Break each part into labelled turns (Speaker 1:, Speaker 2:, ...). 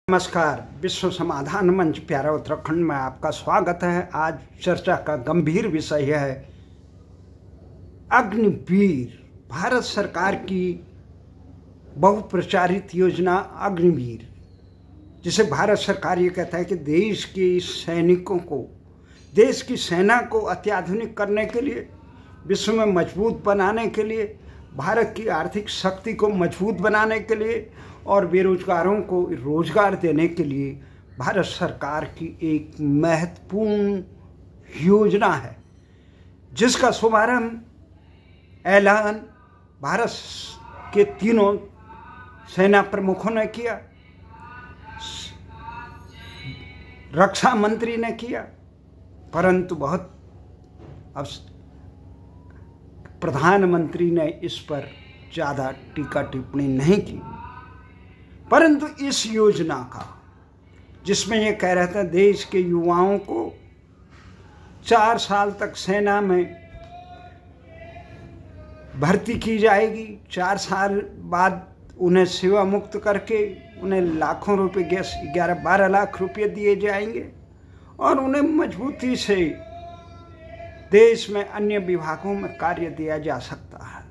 Speaker 1: नमस्कार। विश्व समाधान मंच प्यारा उत्तराखंड में आपका स्वागत है। आज चर्चा का गंभीर विषय है अग्निवीर। भारत सरकार की बहुप्रचारित योजना अग्निवीर, जिसे भारत सरकार ये कहता है कि देश के सैनिकों को, देश की सेना को अत्याधुनिक करने के लिए, विश्व में मजबूत बनाने के लिए, भारत की आर्थिक शक्ति को मजबूत बनाने के लिए और बेरोजगारों को रोजगार देने के लिए भारत सरकार की एक महत्वपूर्ण योजना है, जिसका शुभारंभ ऐलान भारत के तीनों सेना प्रमुखों ने किया, रक्षा मंत्री ने किया, परंतु बहुत अब प्रधानमंत्री ने इस पर ज़्यादा टीका टिप्पणी नहीं की। परंतु इस योजना का, जिसमें ये कह रहा था देश के युवाओं को 4 साल तक सेना में भर्ती की जाएगी, 4 साल बाद उन्हें सेवा मुक्त करके उन्हें लाखों रुपए, 11-12 लाख रुपए दिए जाएंगे और उन्हें मजबूती से देश में अन्य विभागों में कार्य दिया जा सकता है।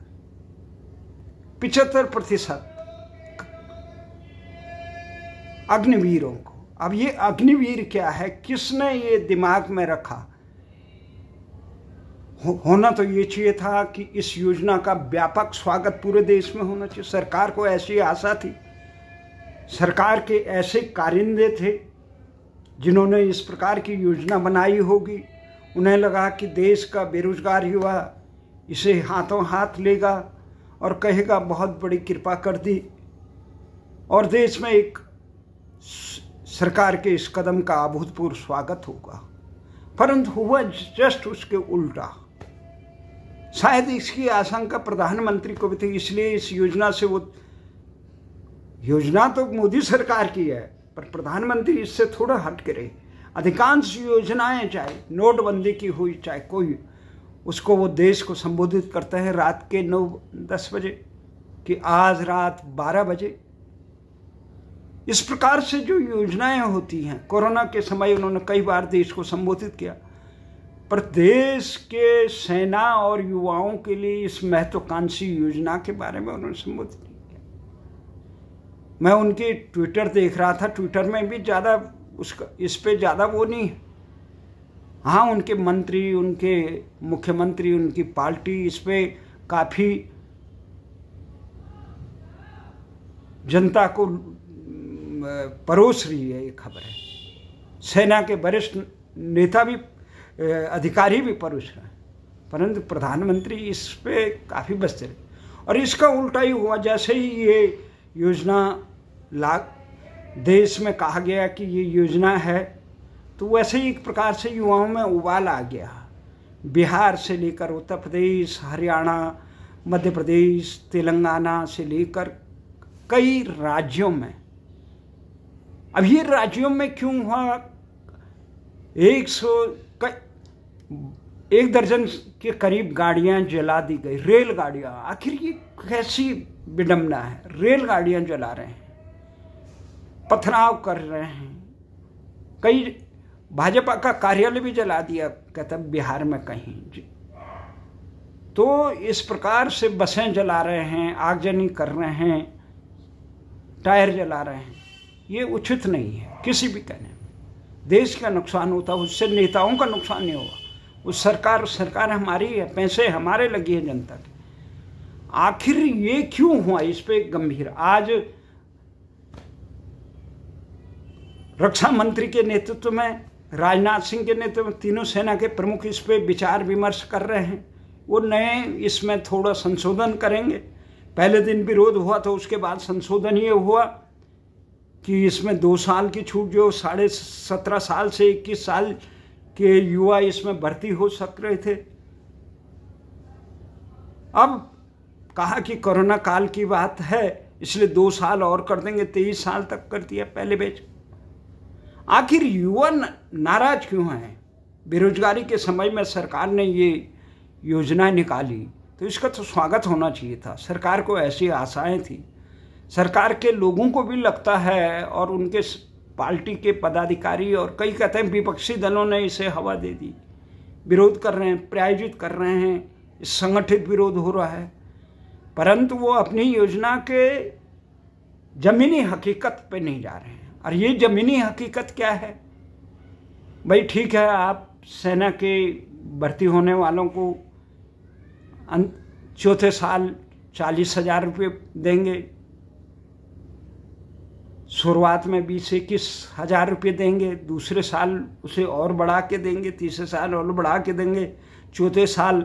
Speaker 1: 75% अग्निवीरों को। अब ये अग्निवीर क्या है, किसने ये दिमाग में रखा? होना तो ये चाहिए था कि इस योजना का व्यापक स्वागत पूरे देश में होना चाहिए। सरकार को ऐसी आशा थी, सरकार के ऐसे कारिंदे थे जिन्होंने इस प्रकार की योजना बनाई होगी। उन्हें लगा कि देश का बेरोजगार युवा इसे हाथों हाथ लेगा और कहेगा बहुत बड़ी कृपा कर दी, और देश में एक सरकार के इस कदम का अभूतपूर्व स्वागत होगा। परंतु हुआ जस्ट उसके उल्टा। शायद इसकी आशंका प्रधानमंत्री को भी थी, इसलिए इस योजना से वो, योजना तो मोदी सरकार की है पर प्रधानमंत्री इससे थोड़ा हट के रहे। अधिकांश योजनाएं, चाहे नोटबंदी की हुई चाहे कोई, उसको वो देश को संबोधित करते हैं रात के 9-10 बजे कि आज रात 12 बजे। इस प्रकार से जो योजनाएं होती हैं, कोरोना के समय उन्होंने कई बार देश को संबोधित किया, पर देश के सेना और युवाओं के लिए इस महत्वाकांक्षी योजना के बारे में उन्होंने संबोधित नहीं किया। मैं उनके ट्विटर देख रहा था, ट्विटर में भी ज़्यादा उसका, इस पे ज़्यादा वो नहीं। हाँ, उनके मंत्री, उनके मुख्यमंत्री, उनकी पार्टी इस पे काफ़ी जनता को परोस रही है, ये खबर है। सेना के वरिष्ठ नेता भी, अधिकारी भी परोस रहे हैं, परंतु प्रधानमंत्री इस पे काफ़ी बचते रहे। और इसका उल्टा ही हुआ। जैसे ही ये योजना देश में कहा गया कि ये योजना है, तो वैसे ही एक प्रकार से युवाओं में उबाल आ गया। बिहार से लेकर उत्तर प्रदेश, हरियाणा, मध्य प्रदेश, तेलंगाना से लेकर कई राज्यों में, अब ये राज्यों में क्यों हुआ? 1 दर्जन के करीब गाड़ियां जला दी गई, रेलगाड़ियां। आखिर ये कैसी विडंबना है? रेलगाड़ियां जला रहे हैं, पथराव कर रहे हैं, कई भाजपा का कार्यालय भी जला दिया, कहता बिहार में कहीं जी। तो इस प्रकार से बसें जला रहे हैं, आगजनी कर रहे हैं, टायर जला रहे हैं। ये उचित नहीं है किसी भी कहने में। देश का नुकसान होता है, उससे नेताओं का नुकसान नहीं होगा। उस सरकार हमारी है, पैसे हमारे लगी है जनता के। आखिर ये क्यों हुआ? इस पे गंभीर, आज रक्षा मंत्री के नेतृत्व में, राजनाथ सिंह के नेतृत्व में तीनों सेना के प्रमुख इस पे विचार विमर्श कर रहे हैं। वो नए इसमें थोड़ा संशोधन करेंगे। पहले दिन विरोध हुआ तो उसके बाद संशोधन ये हुआ कि इसमें 2 साल की छूट, जो 17.5 साल से 21 साल के युवा इसमें भर्ती हो सक रहे थे, अब कहा कि कोरोना काल की बात है इसलिए 2 साल और कर देंगे, 23 साल तक कर दिया पहले बैच। आखिर युवा नाराज क्यों हैं? बेरोजगारी के समय में सरकार ने ये योजना निकाली तो इसका तो स्वागत होना चाहिए था। सरकार को ऐसी आशाएं थी, सरकार के लोगों को भी लगता है और उनके पार्टी के पदाधिकारी और कई कहते हैं विपक्षी दलों ने इसे हवा दे दी, विरोध कर रहे हैं, प्रायोजित कर रहे हैं, संगठित विरोध हो रहा है, परंतु वो अपनी योजना के जमीनी हकीकत पे नहीं जा रहे हैं। और ये जमीनी हकीकत क्या है भाई? ठीक है, आप सेना के भर्ती होने वालों को चौथे साल 40,000 रुपये देंगे, शुरुआत में 20-21,000 रुपये देंगे, दूसरे साल उसे और बढ़ा के देंगे, तीसरे साल और बढ़ा के देंगे, चौथे साल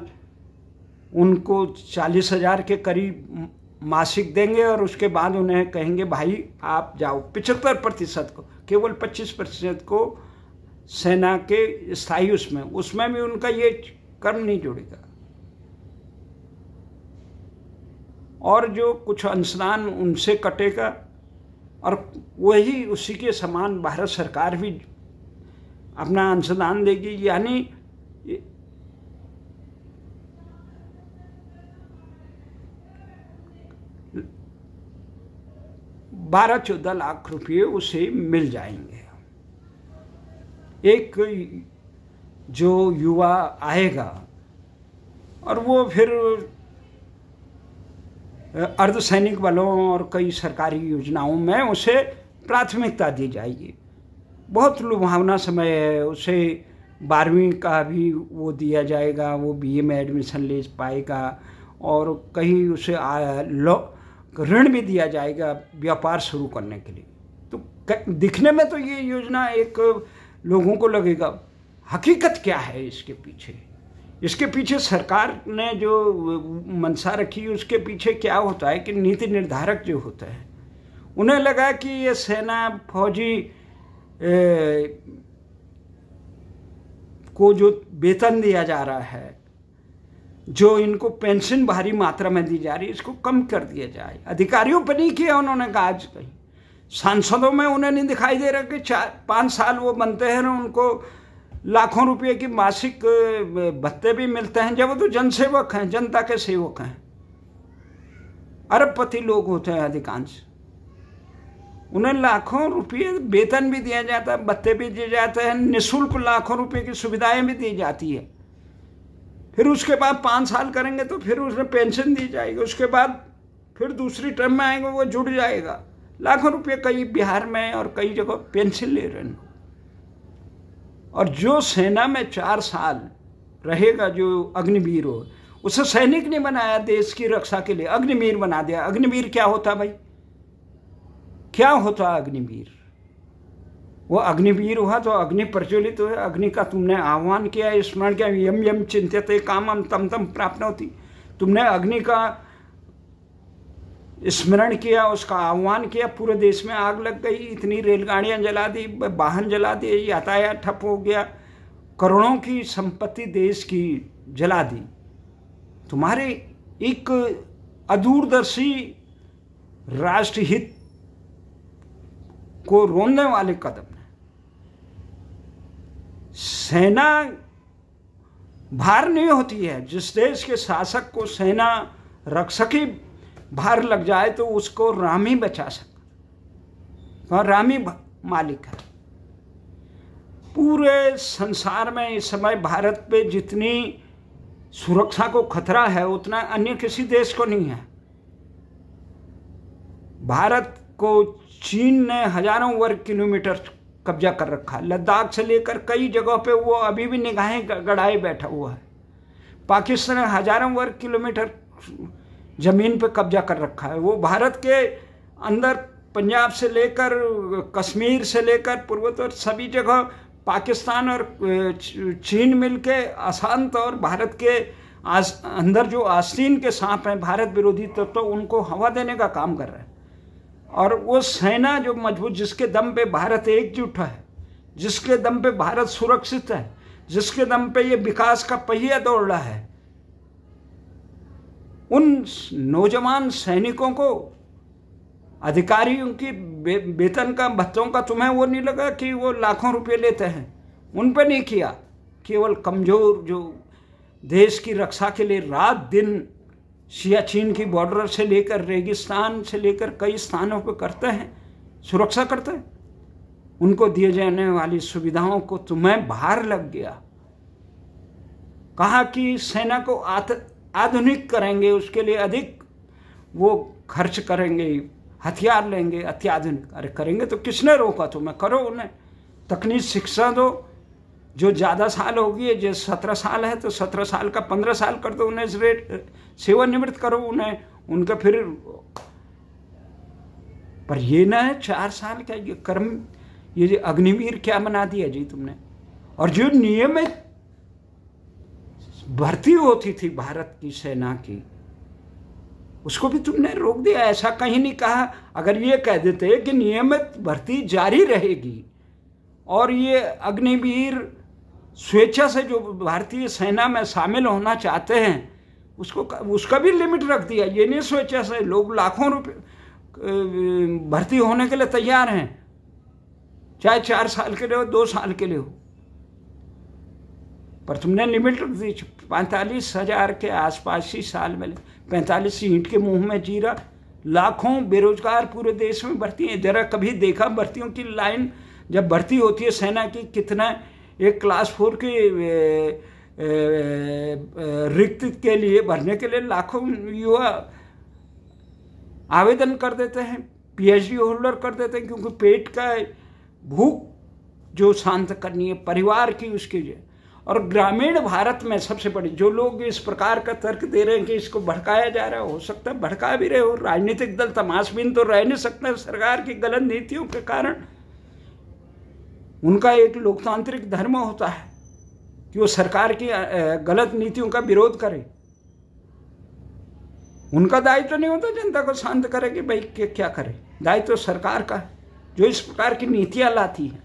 Speaker 1: उनको 40,000 के करीब मासिक देंगे और उसके बाद उन्हें कहेंगे भाई आप जाओ। 75% को, केवल 25% को सेना के स्थायी उसमें भी उनका ये कर्म नहीं जुड़ेगा। और जो कुछ अंशदान उनसे कटेगा और वही उसी के समान भारत सरकार भी अपना अंशदान देगी। यानी 12-14 लाख रुपये उसे मिल जाएंगे। एक जो युवा आएगा और वो फिर अर्धसैनिक बलों और कई सरकारी योजनाओं में उसे प्राथमिकता दी जाएगी। बहुत लुभावना समय है, उसे 12वीं का भी वो दिया जाएगा, वो BA में एडमिशन ले पाएगा और कहीं उसे ऋण भी दिया जाएगा व्यापार शुरू करने के लिए। तो दिखने में तो ये योजना एक लोगों को लगेगा, हकीकत क्या है इसके पीछे? इसके पीछे सरकार ने जो मंशा रखी उसके पीछे क्या होता है कि नीति निर्धारक जो होता है उन्हें लगा कि ये सेना फौजी को जो वेतन दिया जा रहा है, जो इनको पेंशन भारी मात्रा में दी जा रही है, इसको कम कर दिया जाए। अधिकारियों पर नहीं किया उन्होंने कहा, आज कहीं सांसदों में उन्हें नहीं दिखाई दे रहा कि 4-5 साल वो बनते हैं ना, उनको लाखों रुपए की मासिक भत्ते भी मिलते हैं, जब वो तो जनसेवक हैं, जनता के सेवक हैं, अरबपति लोग होते हैं अधिकांश। उन्हें लाखों रुपये वेतन भी दिया जाता है, भत्ते भी दिए जाते हैं, निःशुल्क लाखों रुपए की सुविधाएं भी दी जाती है। फिर उसके बाद 5 साल करेंगे तो फिर उसमें पेंशन दी जाएगी, उसके बाद फिर दूसरी टर्म में आएंगे वो जुड़ जाएगा। लाखों रुपए कई बिहार में और कई जगह पेंशन ले रहे हैं। और जो सेना में 4 साल रहेगा, जो अग्निवीर हो, उसे सैनिक नहीं बनाया देश की रक्षा के लिए, अग्निवीर बना दिया। अग्निवीर क्या होता भाई? क्या होता अग्निवीर? वो अग्निवीर हुआ तो अग्नि प्रज्वलित हुआ, अग्नि का तुमने आह्वान किया, स्मरण किया, यम यम चिंत्यते कामम तम तम प्राप्नोति। तुमने अग्नि का स्मरण किया, उसका आह्वान किया, पूरे देश में आग लग गई, इतनी रेलगाड़ियां जला दी, वाहन जला दिए, यातायात ठप हो गया, करोड़ों की संपत्ति देश की जला दी। तुम्हारे एक अदूरदर्शी राष्ट्रहित को रोकने वाले कदम है। सेना भार नहीं होती है। जिस देश के शासक को सेना रक्षकी भार लग जाए तो उसको राम ही बचा सकता, और राम ही मालिक है। पूरे संसार में इस समय भारत पे जितनी सुरक्षा को खतरा है उतना अन्य किसी देश को नहीं है। भारत को चीन ने हजारों वर्ग किलोमीटर कब्जा कर रखा है। लद्दाख से लेकर कई जगहों पे वो अभी भी निगाहें गड़ाए बैठा हुआ है। पाकिस्तान ने हजारों वर्ग किलोमीटर जमीन पे कब्जा कर रखा है। वो भारत के अंदर पंजाब से लेकर कश्मीर से लेकर पूर्वोत्तर सभी जगह पाकिस्तान और चीन मिलके अशांत और भारत के अंदर जो आस्तीन के सांप हैं भारत विरोधी तत्व, उनको हवा देने का काम कर रहे हैं। और वो सेना जो मजबूत, जिसके दम पे भारत एकजुट है, जिसके दम पे भारत सुरक्षित है, जिसके दम पे ये विकास का पहिया दौड़ रहा है, उन नौजवान सैनिकों को, अधिकारियों की वेतन का, भत्तों का तुम्हें वो नहीं लगा कि वो लाखों रुपए लेते हैं, उन पे नहीं किया। केवल कमजोर जो देश की रक्षा के लिए रात दिन सियाचिन की बॉर्डर से लेकर रेगिस्तान से लेकर कई स्थानों पर करते हैं, सुरक्षा करते हैं। उनको दिए जाने वाली सुविधाओं को तुम्हें भार लग गया। कहा कि सेना को आधुनिक करेंगे, उसके लिए अधिक वो खर्च करेंगे, हथियार लेंगे अत्याधुनिक। अरे करेंगे तो किसने रोका तुम्हें? करो, उन्हें तकनीक शिक्षा दो। जो ज़्यादा साल होगी, जो 17 साल है तो 17 साल का 15 साल कर दो, उन्हें सेवानिवृत्त करो उन्हें, उनका फिर। पर ये ना है 4 साल का ये कर्म, ये जो अग्निवीर क्या बना दिया जी तुमने। और जो नियमित भर्ती होती थी भारत की सेना की, उसको भी तुमने रोक दिया। ऐसा कहीं नहीं कहा। अगर ये कह देते कि नियमित भर्ती जारी रहेगी और ये अग्निवीर स्वेच्छा से जो भारतीय सेना में शामिल होना चाहते हैं उसका भी लिमिट रख दिया। ये नहीं स्वेच्छा से, लोग लाखों रुपए भर्ती होने के लिए तैयार हैं, चाहे 4 साल के लिए हो, 2 साल के लिए हो। पर तुमने लिमिट रख दी। 45,000 के आसपास ही साल में 45 ईंट के मुंह में जीरा, लाखों बेरोजगार पूरे देश में भर्ती हैं। जरा कभी देखा भर्तियों की लाइन जब भर्ती होती है सेना की, कितना एक क्लास 4 के रिक्त के लिए भरने के लिए लाखों युवा आवेदन कर देते हैं, PhD होल्डर कर देते हैं, क्योंकि पेट का भूख जो शांत करनी है परिवार की, उसके लिए। और ग्रामीण भारत में सबसे बड़ी, जो लोग इस प्रकार का तर्क दे रहे हैं कि इसको भड़काया जा रहा है, हो सकता है भड़का भी रहे हो। राजनीतिक दल तमाशबीन तो रह नहीं सकते सरकार की गलत नीतियों के कारण। उनका एक लोकतांत्रिक धर्म होता है कि वो सरकार की गलत नीतियों का विरोध करे। उनका दायित्व तो नहीं होता जनता को शांत करे कि भाई क्या करे। दायित्व तो सरकार का है जो इस प्रकार की नीतियां लाती है।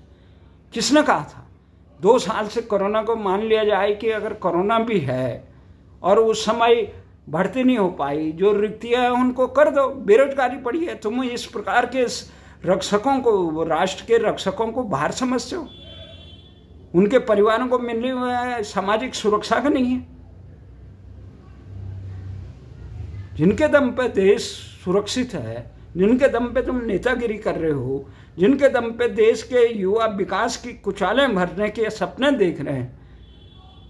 Speaker 1: किसने कहा था 2 साल से कोरोना को मान लिया जाए कि अगर कोरोना भी है और उस समय भर्ती नहीं हो पाई, जो रिक्तियां हैं उनको कर दो, बेरोजगारी पड़ी है। तुम इस प्रकार के रक्षकों को, राष्ट्र के रक्षकों को बाहर समझते हो। उनके परिवारों को मिलने हुआ सामाजिक सुरक्षा का नहीं है। जिनके दम पे देश सुरक्षित है, जिनके दम पे तुम नेतागिरी कर रहे हो, जिनके दम पे देश के युवा विकास की कुचालें भरने के सपने देख रहे हैं,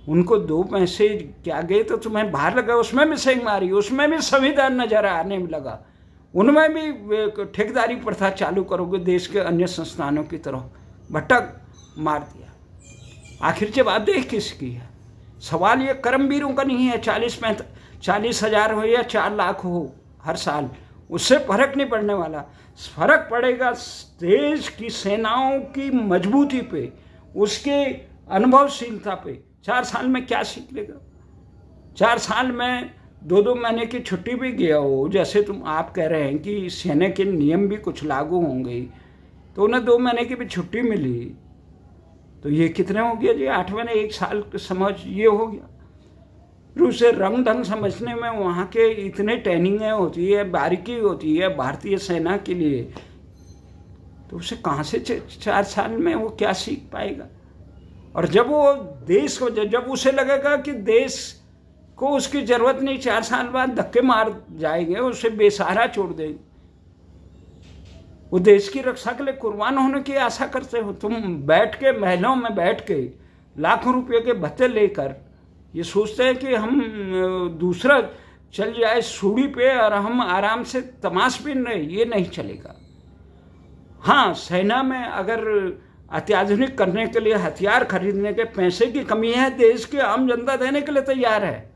Speaker 1: उनको 2 पैसे क्या गए तो तुम्हें बाहर लगा, उसमें भी सेंग मारी, उसमें भी संविधान नजर आने में लगा, उनमें भी ठेकेदारी प्रथा चालू करोगे देश के अन्य संस्थानों की तरह, भटक मार दिया। आखिर जवाबदेही किसकी है? सवाल ये कर्मवीरों का नहीं है। 40,000 हो या 4 लाख हो हर साल, उससे फर्क नहीं पड़ने वाला। फर्क पड़ेगा देश की सेनाओं की मजबूती पे, उसके अनुभवशीलता पे। 4 साल में क्या सीख लेगा? 4 साल में 2-2 महीने की छुट्टी भी गया हो, जैसे तुम आप कह रहे हैं कि सेना के नियम भी कुछ लागू होंगे, तो उन्हें 2 महीने की भी छुट्टी मिली, तो ये कितने हो गया जी? 8 महीने, 1 साल समझ ये हो गया। उसे रंग ढंग समझने में वहाँ के इतने ट्रेनिंगें होती है, बारीकी होती है भारतीय सेना के लिए, तो उसे कहाँ से 4 साल में वो क्या सीख पाएगा? और जब वो देश को, जब उसे लगेगा कि देश को उसकी जरूरत नहीं, 4 साल बाद धक्के मार जाएंगे, उसे बेसहारा छोड़ देंगे। वो देश की रक्षा के लिए कुर्बान होने की आशा करते हो। तुम बैठ के महलों में बैठ के लाखों रुपये के भत्ते लेकर ये सोचते हैं कि हम दूसरा चल जाए सूढ़ी पे और हम आराम से तमाशबीन रहे। ये नहीं चलेगा। हाँ, सेना में अगर अत्याधुनिक करने के लिए हथियार खरीदने के पैसे की कमी है, देश की आम जनता देने के लिए तैयार है,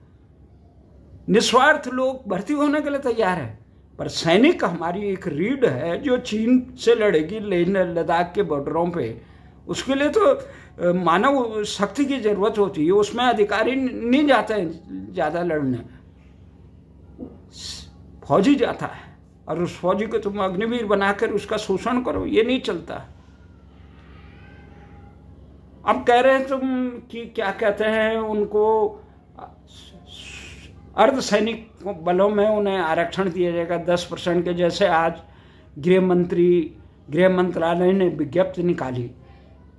Speaker 1: निस्वार्थ लोग भर्ती होने के लिए तैयार है। पर सैनिक हमारी एक रीढ़ है जो चीन से लड़ेगी लेह लद्दाख के बॉर्डरों पे, उसके लिए तो मानव शक्ति की जरूरत होती है। उसमें अधिकारी नहीं जाते हैं ज़्यादा लड़ने, फौजी जाता है, और उस फौजी को तुम अग्निवीर बनाकर उसका शोषण करो, ये नहीं चलता। अब कह रहे हैं तुम कि क्या कहते हैं उनको, अर्धसैनिक बलों में उन्हें आरक्षण दिया जाएगा 10% के। जैसे आज गृह मंत्रालय ने विज्ञप्ति निकाली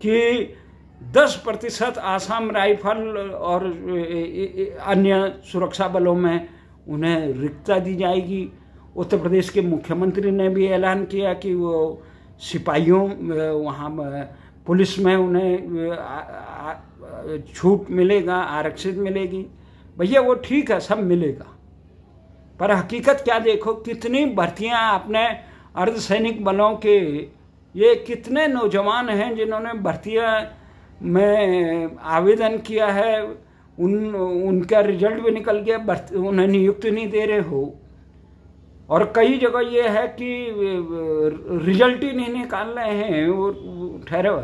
Speaker 1: कि 10% आसाम राइफल और अन्य सुरक्षा बलों में उन्हें रिक्तता दी जाएगी। उत्तर प्रदेश के मुख्यमंत्री ने भी ऐलान किया कि वो सिपाहियों वहाँ पुलिस में उन्हें छूट मिलेगा, आरक्षित मिलेगी। भैया वो ठीक है, सब मिलेगा, पर हकीकत क्या देखो, कितनी भर्तियां अपने अर्धसैनिक बलों के, ये कितने नौजवान हैं जिन्होंने भर्तियां में आवेदन किया है, उनका रिजल्ट भी निकल गया, उन्हें नियुक्ति नहीं दे रहे हो। और कई जगह ये है कि रिजल्ट ही नहीं निकाल रहे हैं, वो ठहरे हुए,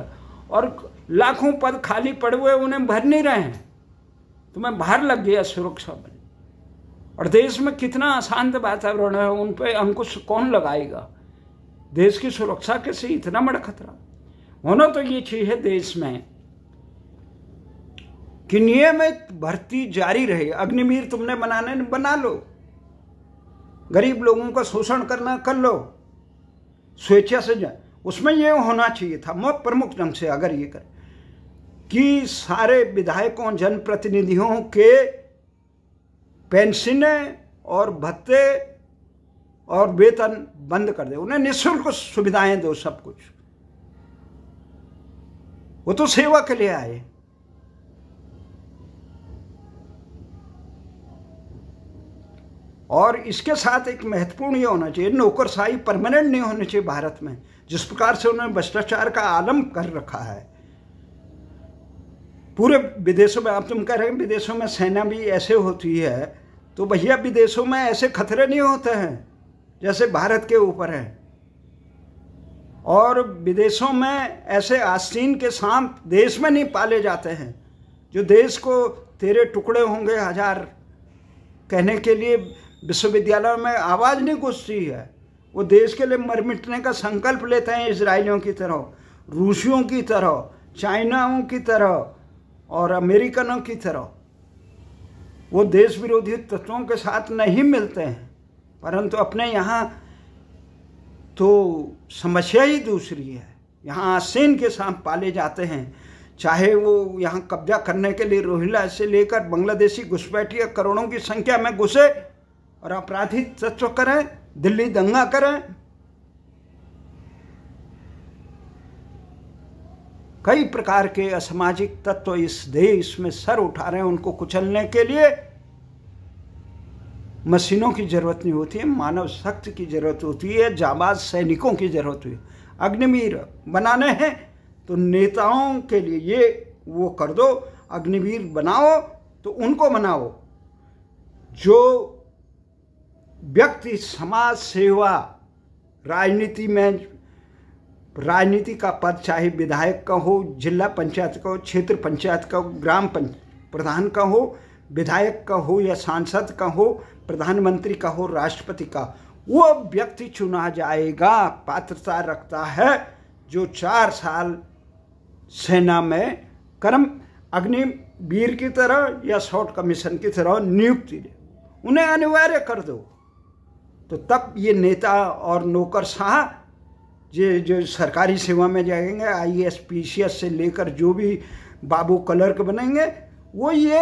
Speaker 1: और लाखों पद खाली पड़े हुए उन्हें भर नहीं रहे हैं। तुम्हें भार लग गया सुरक्षा बल, और देश में कितना अशांत वातावरण है, उन पे अंकुश कौन लगाएगा? देश की सुरक्षा के से इतना बड़ा खतरा होना तो ये चीज है देश में कि नियमित भर्ती जारी रहे। अग्निवीर तुमने बनाने बना लो, गरीब लोगों का शोषण करना कर लो, स्वेच्छा से जाए। उसमें ये होना चाहिए था प्रमुख ढंग से, अगर ये करे कि सारे विधायकों, जनप्रतिनिधियों के पेंशनें और भत्ते और वेतन बंद कर दे, उन्हें निःशुल्क सुविधाएं दो, सब कुछ। वो तो सेवा के लिए आए। और इसके साथ एक महत्वपूर्ण ये होना चाहिए, नौकरशाही परमानेंट नहीं होनी चाहिए भारत में, जिस प्रकार से उन्होंने भ्रष्टाचार का आलम कर रखा है पूरे विदेशों में। अब तुम कह रहे हैं विदेशों में सेना भी ऐसे होती है, तो भैया विदेशों में ऐसे खतरे नहीं होते हैं जैसे भारत के ऊपर है। और विदेशों में ऐसे आस्तीन के सांप देश में नहीं पाले जाते हैं, जो देश को तेरे टुकड़े होंगे हजार कहने के लिए विश्वविद्यालयों में आवाज़ नहीं घुसती है। वो देश के लिए मर मिटने का संकल्प लेते हैं, इजरायलियों की तरह, रूसियों की तरह, चाइनाओं की तरह और अमेरिकनों की तरह। वो देश विरोधी तत्वों के साथ नहीं मिलते हैं, परंतु अपने यहाँ तो समस्या ही दूसरी है। यहाँ आस्तीन के सांप पाले जाते हैं, चाहे वो यहाँ कब्जा करने के लिए रोहिंग्या से लेकर बांग्लादेशी घुसपैठिया करोड़ों की संख्या में घुसे और आपराधिक तत्व करें, दिल्ली दंगा करें। कई प्रकार के असामाजिक तत्व इस देश में सर उठा रहे हैं। उनको कुचलने के लिए मशीनों की जरूरत नहीं होती है, मानव शक्ति की जरूरत होती है, जाबाज सैनिकों की जरूरत होती है। अग्निवीर बनाने हैं तो नेताओं के लिए ये वो कर दो, अग्निवीर बनाओ तो उनको बनाओ जो व्यक्ति समाज सेवा, राजनीति में, राजनीति का पद चाहे विधायक का हो, जिला पंचायत का हो, क्षेत्र पंचायत का हो, ग्राम प्रधान का हो, विधायक का हो या सांसद का हो, प्रधानमंत्री का हो, राष्ट्रपति का, वो व्यक्ति चुना जाएगा, पात्रता रखता है, जो 4 साल सेना में कर्म अग्निवीर की तरह या शॉर्ट कमीशन की तरह नियुक्ति दे, उन्हें अनिवार्य कर दो। तो तब ये नेता और नौकरशाह जो सरकारी सेवा में जाएंगे, IAS PCS से लेकर जो भी बाबू क्लर्क बनेंगे, वो ये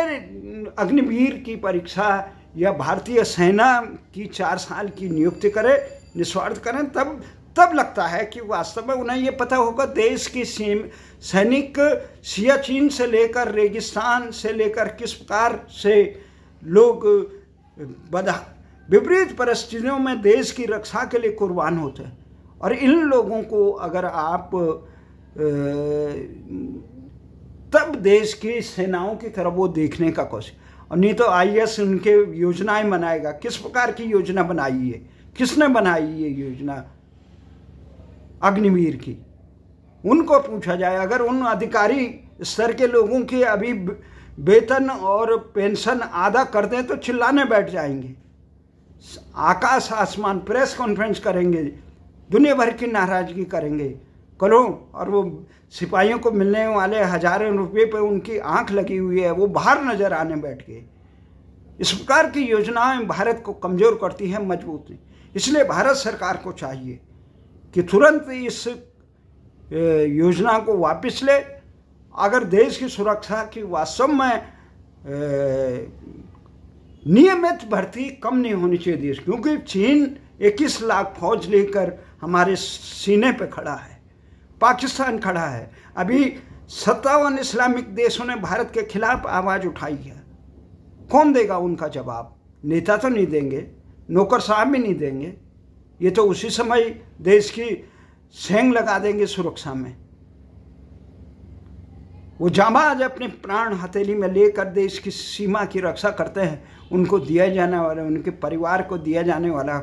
Speaker 1: अग्निवीर की परीक्षा या भारतीय सेना की 4 साल की नियुक्ति करे, निस्वार्थ करें। तब लगता है कि वास्तव में उन्हें ये पता होगा देश की सैनिक सियाचिन से लेकर रेगिस्तान से लेकर किस प्रकार से लोग विपरीत परिस्थितियों में देश की रक्षा के लिए कुर्बान होते हैं। और इन लोगों को अगर आप तब देश की सेनाओं की तरफ वो देखने का कोशिश, और नहीं तो IAS उनके योजनाएं बनाएगा। किस प्रकार की योजना बनाई है, किसने बनाई ये योजना अग्निवीर की, उनको पूछा जाए। अगर उन अधिकारी स्तर के लोगों की अभी वेतन और पेंशन आधा कर दें तो चिल्लाने बैठ जाएंगे, आकाश आसमान प्रेस कॉन्फ्रेंस करेंगे, दुनिया भर की नाराजगी करेंगे, करो। और वो सिपाहियों को मिलने वाले हजारों रुपये पे उनकी आंख लगी हुई है, वो बाहर नजर आने बैठ गए। इस प्रकार की योजनाएं भारत को कमजोर करती हैं, मजबूत नहीं। इसलिए भारत सरकार को चाहिए कि तुरंत इस योजना को वापस ले। अगर देश की सुरक्षा की वास्तव में नियमित भर्ती कम नहीं होनी चाहिए देश, क्योंकि चीन 21 लाख फौज लेकर हमारे सीने पे खड़ा है, पाकिस्तान खड़ा है। अभी 57 इस्लामिक देशों ने भारत के खिलाफ आवाज़ उठाई है। कौन देगा उनका जवाब? नेता तो नहीं देंगे, नौकर साहब भी नहीं देंगे, ये तो उसी समय देश की सेंग लगा देंगे सुरक्षा में। वो जाबाज अपने प्राण हथेली में लेकर देश की सीमा की रक्षा करते हैं, उनको दिया जाने वाला, उनके परिवार को दिया जाने वाला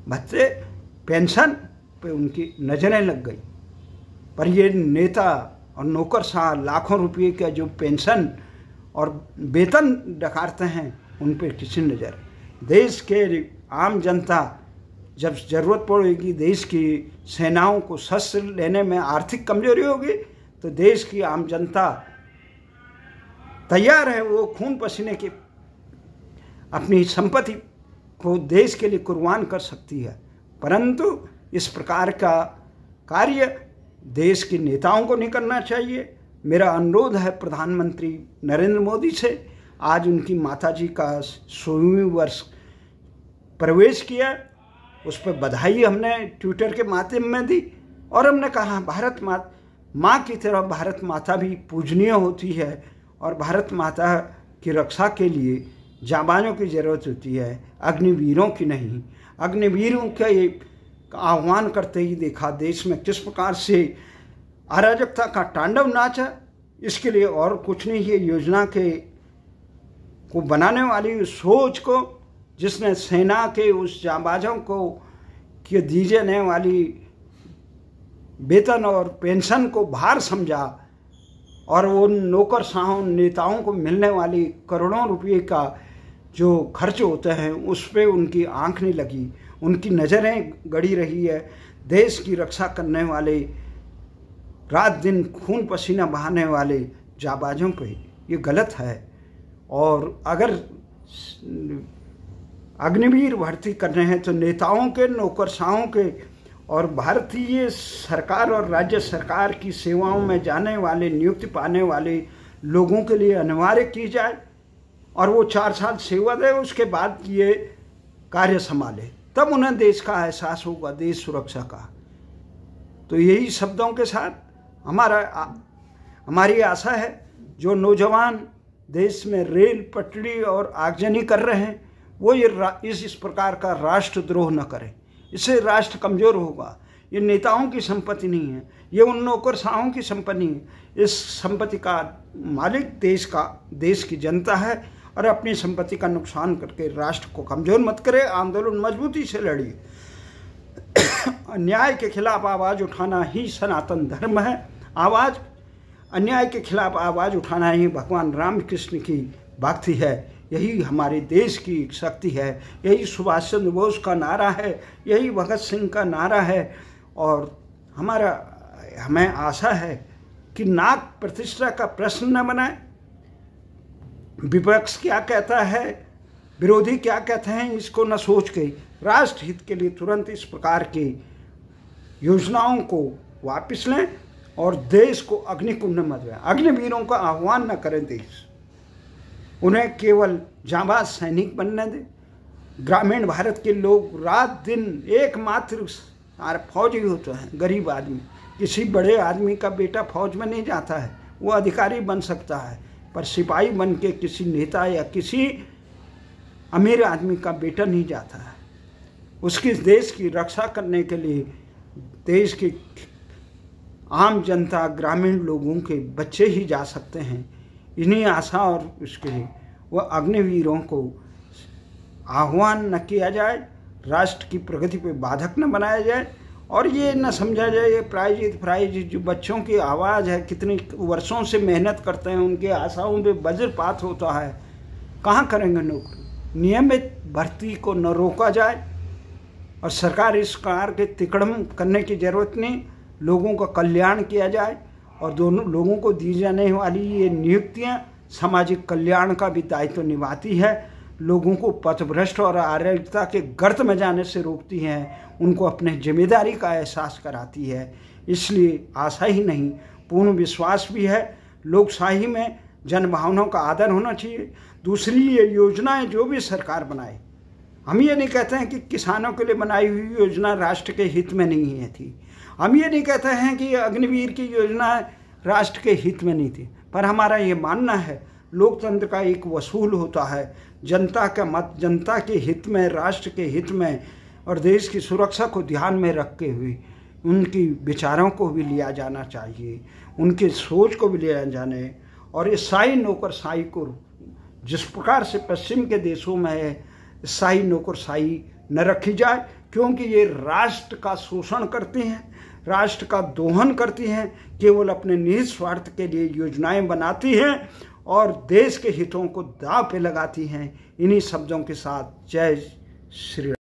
Speaker 1: भत्ते, पेंशन पे उनकी नज़रें लग गई। पर ये नेता और नौकरशाह लाखों रुपए का जो पेंशन और वेतन डकारते हैं, उन पर किसी नज़र। देश के आम जनता जब ज़रूरत पड़ेगी, देश की सेनाओं को शस्त्र लेने में आर्थिक कमजोरी होगी, तो देश की आम जनता तैयार है, वो खून पसीने की अपनी संपत्ति को देश के लिए कुर्बान कर सकती है। परंतु इस प्रकार का कार्य देश के नेताओं को नहीं करना चाहिए। मेरा अनुरोध है प्रधानमंत्री नरेंद्र मोदी से, आज उनकी माताजी का 100वीं वर्ष प्रवेश किया, उस पर बधाई हमने ट्विटर के माध्यम में दी, और हमने कहा भारत माँ की तरह भारत माता भी पूजनीय होती है, और भारत माता की रक्षा के लिए जाबानों की ज़रूरत होती है, अग्निवीरों की नहीं। अग्निवीरों का आह्वान करते ही देखा देश में किस प्रकार से अराजकता का तांडव नाचा। इसके लिए और कुछ नहीं, ये योजना को बनाने वाली सोच को, जिसने सेना के उस जाबाजों को दी जाने वाली वेतन और पेंशन को भार समझा, और वो नौकरशाहों नेताओं को मिलने वाली करोड़ों रुपए का जो खर्च होते हैं उस पर उनकी आंख नहीं लगी, उनकी नज़रें गड़ी रही है देश की रक्षा करने वाले, रात दिन खून पसीना बहाने वाले जाबाजों पे। ये गलत है। और अगर अग्निवीर भर्ती करने हैं तो नेताओं के, नौकरशाहों के और भारतीय सरकार और राज्य सरकार की सेवाओं में जाने वाले, नियुक्ति पाने वाले लोगों के लिए अनिवार्य की जाए, और वो 4 साल सेवा दे, उसके बाद ये कार्य संभाले, तब उन्हें देश का एहसास होगा, देश सुरक्षा का। तो यही शब्दों के साथ हमारी आशा है, जो नौजवान देश में रेल पटरी और आगजनी कर रहे हैं, वो ये इस प्रकार का राष्ट्रद्रोह न करें, इससे राष्ट्र कमज़ोर होगा। ये नेताओं की संपत्ति नहीं है, ये उन नौकरशाहों की संपत्ति है। इस संपत्ति का मालिक देश की जनता है, और अपनी संपत्ति का नुकसान करके राष्ट्र को कमज़ोर मत करे। आंदोलन मजबूती से लड़िए। अन्याय के खिलाफ आवाज़ उठाना ही सनातन धर्म है। अन्याय के खिलाफ आवाज़ उठाना ही भगवान राम कृष्ण की भक्ति है। यही हमारे देश की शक्ति है, यही सुभाष चंद्र बोस का नारा है, यही भगत सिंह का नारा है। और हमें आशा है कि नाक प्रतिष्ठा का प्रश्न न बनाए। विपक्ष क्या कहता है, विरोधी क्या कहते हैं, इसको न सोच के राष्ट्र हित के लिए तुरंत इस प्रकार की योजनाओं को वापस लें और देश को अग्निकुंड में मत दें। अग्निवीरों का आह्वान न करें देश, उन्हें केवल जाबाज सैनिक बनने दें। ग्रामीण भारत के लोग रात दिन एकमात्र फौजी होते हैं। गरीब आदमी, किसी बड़े आदमी का बेटा फौज में नहीं जाता है, वो अधिकारी बन सकता है, पर सिपाही बन के किसी नेता या किसी अमीर आदमी का बेटा नहीं जाता है। उसकी देश की रक्षा करने के लिए देश की आम जनता, ग्रामीण लोगों के बच्चे ही जा सकते हैं। इन्हीं आशा और उसके लिए वह अग्निवीरों को आह्वान न किया जाए, राष्ट्र की प्रगति पे बाधक न बनाया जाए, और ये न समझा जाए ये प्राइज जो बच्चों की आवाज़ है, कितनी वर्षों से मेहनत करते हैं, उनके आशाओं पे वज्रपात होता है, कहाँ करेंगे नौकरी। नियमित भर्ती को न रोका जाए, और सरकार इस प्रकार के तिकड़म करने की ज़रूरत नहीं। लोगों का कल्याण किया जाए, और दोनों लोगों को दी जाने वाली ये नियुक्तियाँ सामाजिक कल्याण का भी दायित्व निभाती है। लोगों को पथभ्रष्ट और अराजकता के गर्त में जाने से रोकती हैं, उनको अपने जिम्मेदारी का एहसास कराती है। इसलिए आशा ही नहीं, पूर्ण विश्वास भी है, लोकशाही में जनभावनाओं का आदर होना चाहिए। दूसरी, ये योजनाएं जो भी सरकार बनाए, हम ये नहीं कहते हैं कि किसानों के लिए बनाई हुई योजना राष्ट्र के हित में नहीं है थी, हम ये नहीं कहते हैं कि अग्निवीर की योजना राष्ट्र के हित में नहीं थी, पर हमारा ये मानना है लोकतंत्र का एक वसूल होता है, जनता का मत जनता के हित में, राष्ट्र के हित में और देश की सुरक्षा को ध्यान में रखते हुए उनकी विचारों को भी लिया जाना चाहिए, उनकी सोच को भी लिया जाने। और ये शाही नौकरशाही को जिस प्रकार से पश्चिम के देशों में है, शाही नौकरशाही न रखी जाए, क्योंकि ये राष्ट्र का शोषण करती हैं, राष्ट्र का दोहन करती हैं, केवल अपने निहित स्वार्थ के लिए योजनाएं बनाती हैं और देश के हितों को दांव पे लगाती हैं। इन्हीं शब्दों के साथ जय श्री राम।